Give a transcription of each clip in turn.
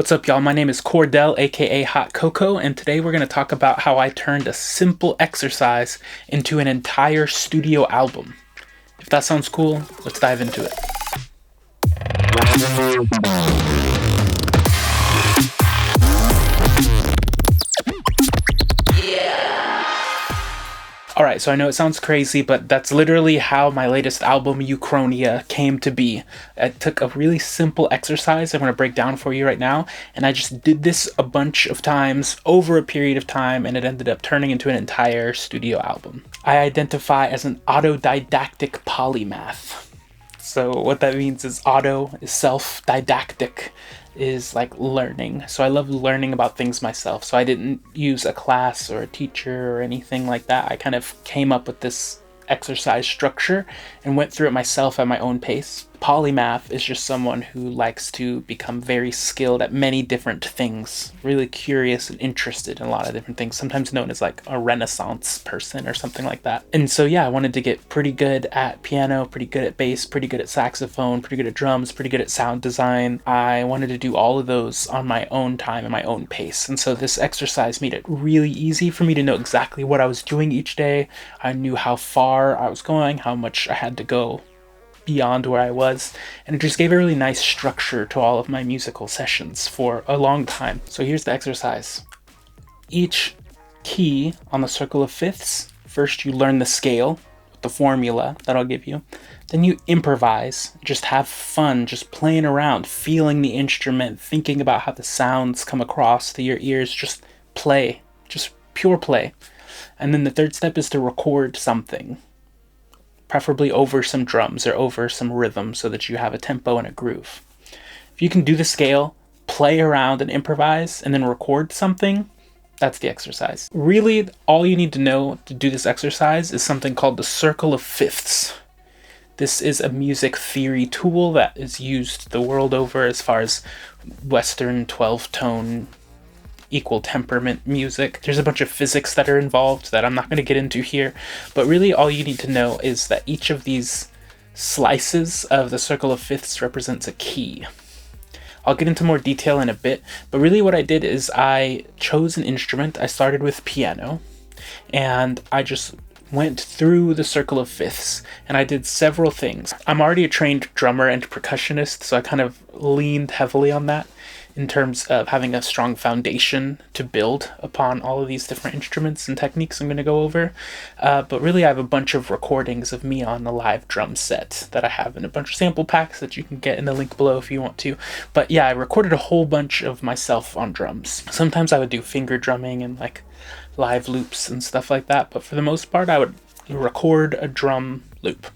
What's up, y'all? My name is Cordell, aka Hot Cocoa, and today we're going to talk about how I turned a simple exercise into an entire studio album. If that sounds cool, let's dive into it. Alright, so I know it sounds crazy, but that's literally how my latest album, Uchronia, came to be. I took a really simple exercise I'm going to break down for you right now, and I just did this a bunch of times over a period of time, and it ended up turning into an entire studio album. I identify as an autodidactic polymath. So what that means is auto is self-didactic is like learning. So I love learning about things myself. So I didn't use a class or a teacher or anything like that. I kind of came up with this exercise structure and went through it myself at my own pace. Polymath is just someone who likes to become very skilled at many different things, really curious and interested in a lot of different things, sometimes known as like a Renaissance person or something like that. And so yeah, I wanted to get pretty good at piano, pretty good at bass, pretty good at saxophone, pretty good at drums, pretty good at sound design. I wanted to do all of those on my own time and my own pace. And so this exercise made it really easy for me to know exactly what I was doing each day. I knew how far I was going, how much I had to go beyond where I was, and it just gave a really nice structure to all of my musical sessions for a long time. So here's the exercise. Each key on the circle of fifths, first you learn the scale, the formula that I'll give you, then you improvise, just have fun, just playing around, feeling the instrument, thinking about how the sounds come across to your ears, just play, just pure play. And then the third step is to record something, preferably over some drums or over some rhythm so that you have a tempo and a groove. If you can do the scale, play around and improvise, and then record something, that's the exercise. Really, all you need to know to do this exercise is something called the circle of fifths. This is a music theory tool that is used the world over as far as Western 12-tone equal temperament music. There's a bunch of physics that are involved that I'm not going to get into here, but really all you need to know is that each of these slices of the circle of fifths represents a key. I'll get into more detail in a bit, but really what I did is I chose an instrument. I started with piano, and I just went through the circle of fifths, and I did several things. I'm already a trained drummer and percussionist, so I kind of leaned heavily on that in terms of having a strong foundation to build upon all of these different instruments and techniques I'm going to go over. But really I have a bunch of recordings of me on the live drum set that I have in a bunch of sample packs that you can get in the link below if you want to. But yeah, I recorded a whole bunch of myself on drums. Sometimes I would do finger drumming and like live loops and stuff like that, but for the most part I would record a drum loop.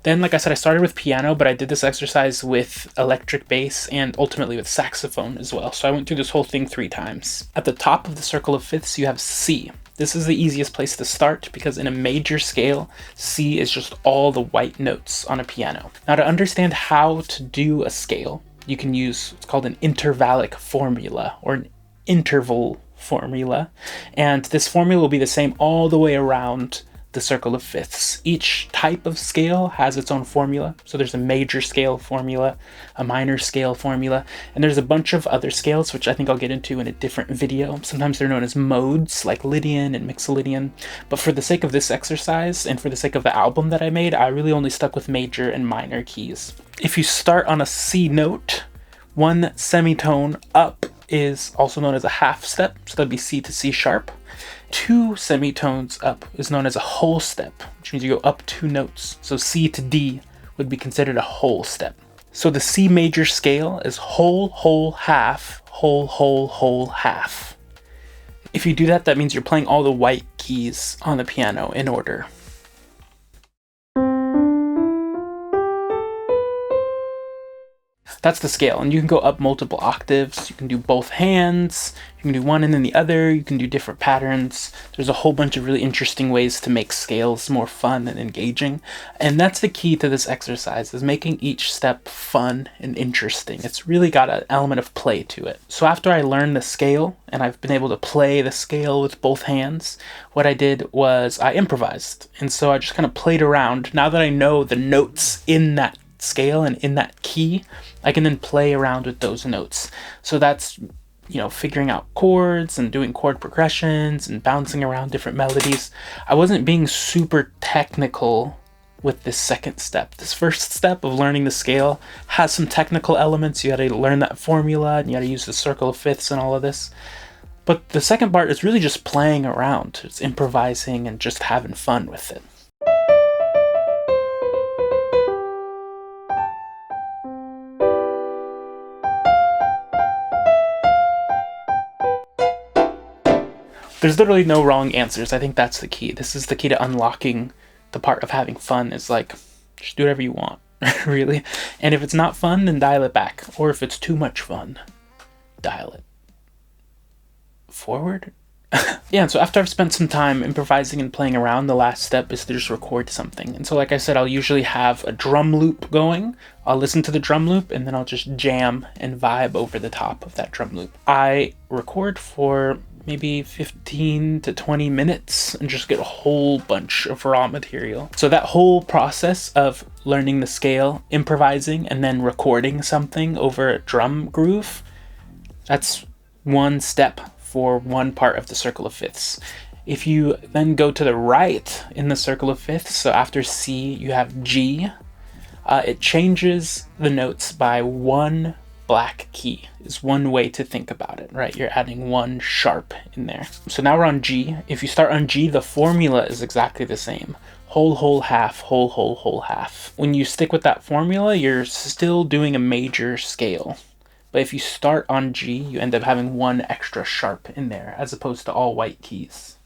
Then, like I said, I started with piano, but I did this exercise with electric bass and ultimately with saxophone as well. So I went through this whole thing 3 times. At the top of the circle of fifths, you have C. This is the easiest place to start because in a major scale, C is just all the white notes on a piano. Now, to understand how to do a scale, you can use what's called an intervallic formula or an interval formula. And this formula will be the same all the way around the circle of fifths. Each type of scale has its own formula. So there's a major scale formula, a minor scale formula, and there's a bunch of other scales, which I think I'll get into in a different video. Sometimes they're known as modes, like Lydian and Mixolydian. But for the sake of this exercise and for the sake of the album that I made, I really only stuck with major and minor keys. If you start on a C note, 1 semitone up is also known as a half step, so that'd be C to C sharp. 2 semitones up is known as a whole step, which means you go up 2 notes. So C to D would be considered a whole step. So the C major scale is whole, whole, half, whole, whole, whole, half. If you do that, that means you're playing all the white keys on the piano in order. That's the scale, and you can go up multiple octaves. You can do both hands, you can do one and then the other, you can do different patterns. There's a whole bunch of really interesting ways to make scales more fun and engaging, and that's the key to this exercise, is making each step fun and interesting. It's really got an element of play to it. So after I learned the scale, and I've been able to play the scale with both hands, what I did was I improvised, and so I just kind of played around. Now that I know the notes in that scale and in that key, I can then play around with those notes. So that's, figuring out chords and doing chord progressions and bouncing around different melodies. I wasn't being super technical with this second step. This first step of learning the scale has some technical elements. You got to learn that formula and you got to use the circle of fifths and all of this. But the second part is really just playing around. It's improvising and just having fun with it. There's literally no wrong answers. I think that's the key. This is the key to unlocking the part of having fun, is like, just do whatever you want, really. And if it's not fun, then dial it back. Or if it's too much fun, dial it forward. Yeah, and so after I've spent some time improvising and playing around, the last step is to just record something. And so like I said, I'll usually have a drum loop going. I'll listen to the drum loop and then I'll just jam and vibe over the top of that drum loop. I record for maybe 15 to 20 minutes and just get a whole bunch of raw material. So that whole process of learning the scale, improvising, and then recording something over a drum groove, that's one step for one part of the circle of fifths. If you then go to the right in the circle of fifths, so after C you have G, it changes the notes by one black key, is one way to think about it, right? You're adding one sharp in there. So now we're on G. If you start on G, the formula is exactly the same. Whole, whole, half, whole, whole, whole, half. When you stick with that formula, you're still doing a major scale. But if you start on G, you end up having one extra sharp in there, as opposed to all white keys.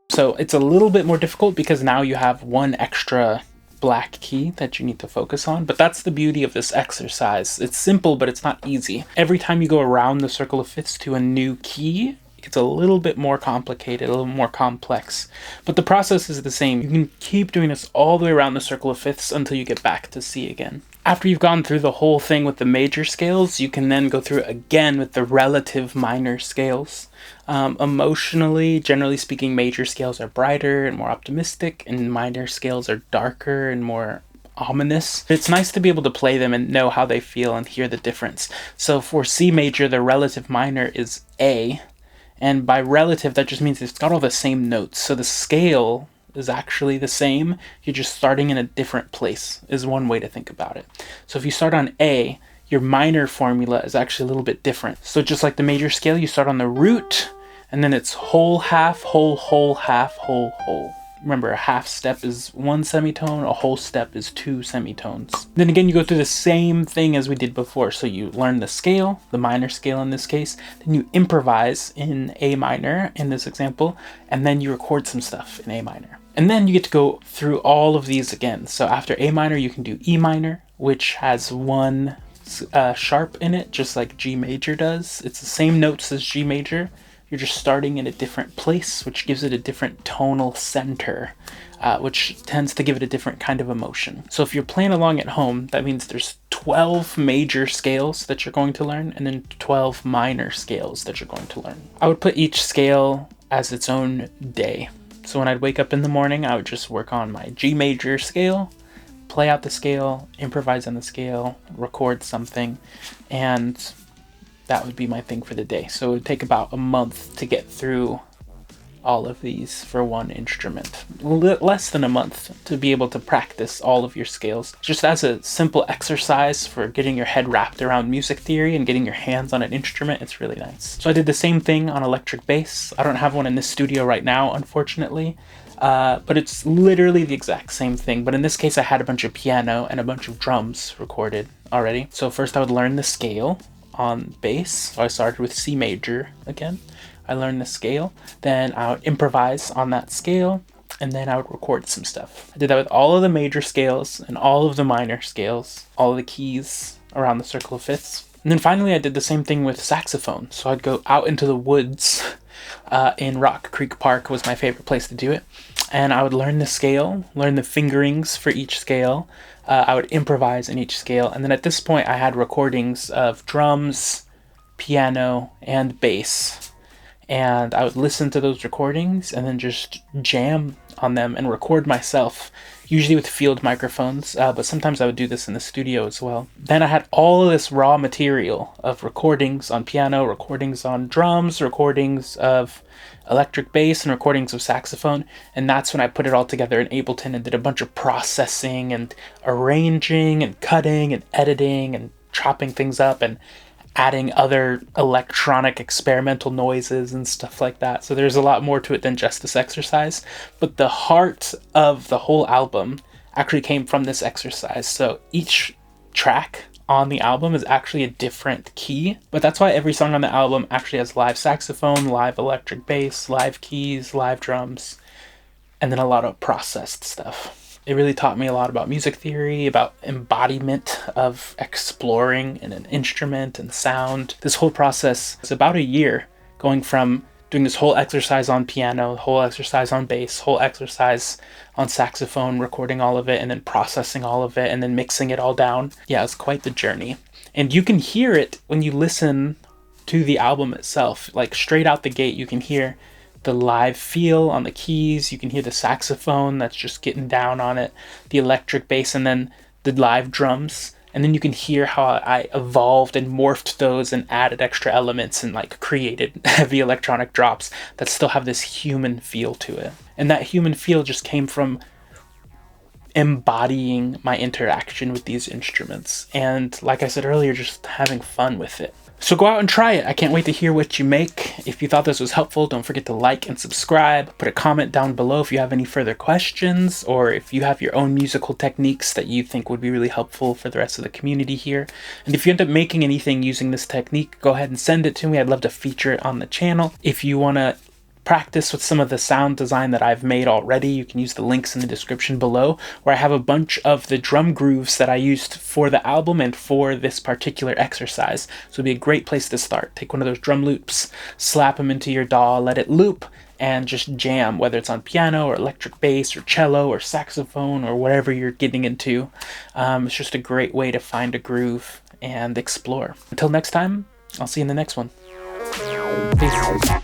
So it's a little bit more difficult because now you have one extra black key that you need to focus on, but that's the beauty of this exercise. It's simple, but it's not easy. Every time you go around the circle of fifths to a new key, it gets a little bit more complicated, a little more complex, but the process is the same. You can keep doing this all the way around the circle of fifths until you get back to C again. After you've gone through the whole thing with the major scales, you can then go through it again with the relative minor scales. Emotionally, generally speaking, major scales are brighter and more optimistic, and minor scales are darker and more ominous. It's nice to be able to play them and know how they feel and hear the difference. So for C major, the relative minor is A, and by relative, that just means it's got all the same notes. So the scale is actually the same, you're just starting in a different place, is one way to think about it. So if you start on A, your minor formula is actually a little bit different. So just like the major scale, you start on the root, and then it's whole, half, whole, half, whole. Remember, a half step is one semitone, a whole step is two semitones. Then again, you go through the same thing as we did before. So you learn the scale, the minor scale in this case, then you improvise in A minor in this example, and then you record some stuff in A minor. And then you get to go through all of these again. So after A minor, you can do E minor, which has one sharp in it, just like G major does. It's the same notes as G major. You're just starting in a different place, which gives it a different tonal center, which tends to give it a different kind of emotion. So if you're playing along at home, that means there's 12 major scales that you're going to learn, and then 12 minor scales that you're going to learn. I would put each scale as its own day. So when I'd wake up in the morning, I would just work on my G major scale, play out the scale, improvise on the scale, record something, and that would be my thing for the day. So it would take about a month to get through all of these for one instrument. Less than a month to be able to practice all of your scales. Just as a simple exercise for getting your head wrapped around music theory and getting your hands on an instrument, it's really nice. So I did the same thing on electric bass. I don't have one in this studio right now, unfortunately. But it's literally the exact same thing. But in this case, I had a bunch of piano and a bunch of drums recorded already. So first I would learn the scale on bass. So I started with C major again. I learned the scale, then I would improvise on that scale, and then I would record some stuff. I did that with all of the major scales and all of the minor scales, all of the keys around the circle of fifths. And then finally I did the same thing with saxophone. So I'd go out into the woods in Rock Creek Park was my favorite place to do it. And I would learn the scale, learn the fingerings for each scale. I would improvise in each scale. And then at this point I had recordings of drums, piano, and bass. and I would listen to those recordings and then just jam on them and record myself, usually with field microphones, but sometimes I would do this in the studio as well. Then I had all of this raw material of recordings on piano, recordings on drums, recordings of electric bass, and recordings of saxophone, and that's when I put it all together in Ableton and did a bunch of processing and arranging and cutting and editing and chopping things up and adding other electronic experimental noises and stuff like that. So there's a lot more to it than just this exercise, but the heart of the whole album actually came from this exercise. So each track on the album is actually a different key, but that's why every song on the album actually has live saxophone, live electric bass, live keys, live drums, and then a lot of processed stuff. It really taught me a lot about music theory, about embodiment of exploring in an instrument and sound. This whole process is about a year, going from doing this whole exercise on piano, whole exercise on bass, whole exercise on saxophone, recording all of it, and then processing all of it, and then mixing it all down. Yeah, it's quite the journey. And you can hear it when you listen to the album itself. Like straight out the gate, you can hear the live feel on the keys, you can hear the saxophone that's just getting down on it, the electric bass, and then the live drums. And then you can hear how I evolved and morphed those and added extra elements and like created heavy electronic drops that still have this human feel to it. And that human feel just came from embodying my interaction with these instruments. And like I said earlier, just having fun with it. So go out and try it. I can't wait to hear what you make. If you thought this was helpful, don't forget to like and subscribe. Put a comment down below if you have any further questions, or if you have your own musical techniques that you think would be really helpful for the rest of the community here. And if you end up making anything using this technique, go ahead and send it to me. I'd love to feature it on the channel. If you want to practice with some of the sound design that I've made already, you can use the links in the description below, where I have a bunch of the drum grooves that I used for the album and for this particular exercise. So it'd be a great place to start. Take one of those drum loops, slap them into your DAW, let it loop, and just jam, whether it's on piano or electric bass or cello or saxophone or whatever you're getting into. It's just a great way to find a groove and explore. Until next time, I'll see you in the next one. Peace.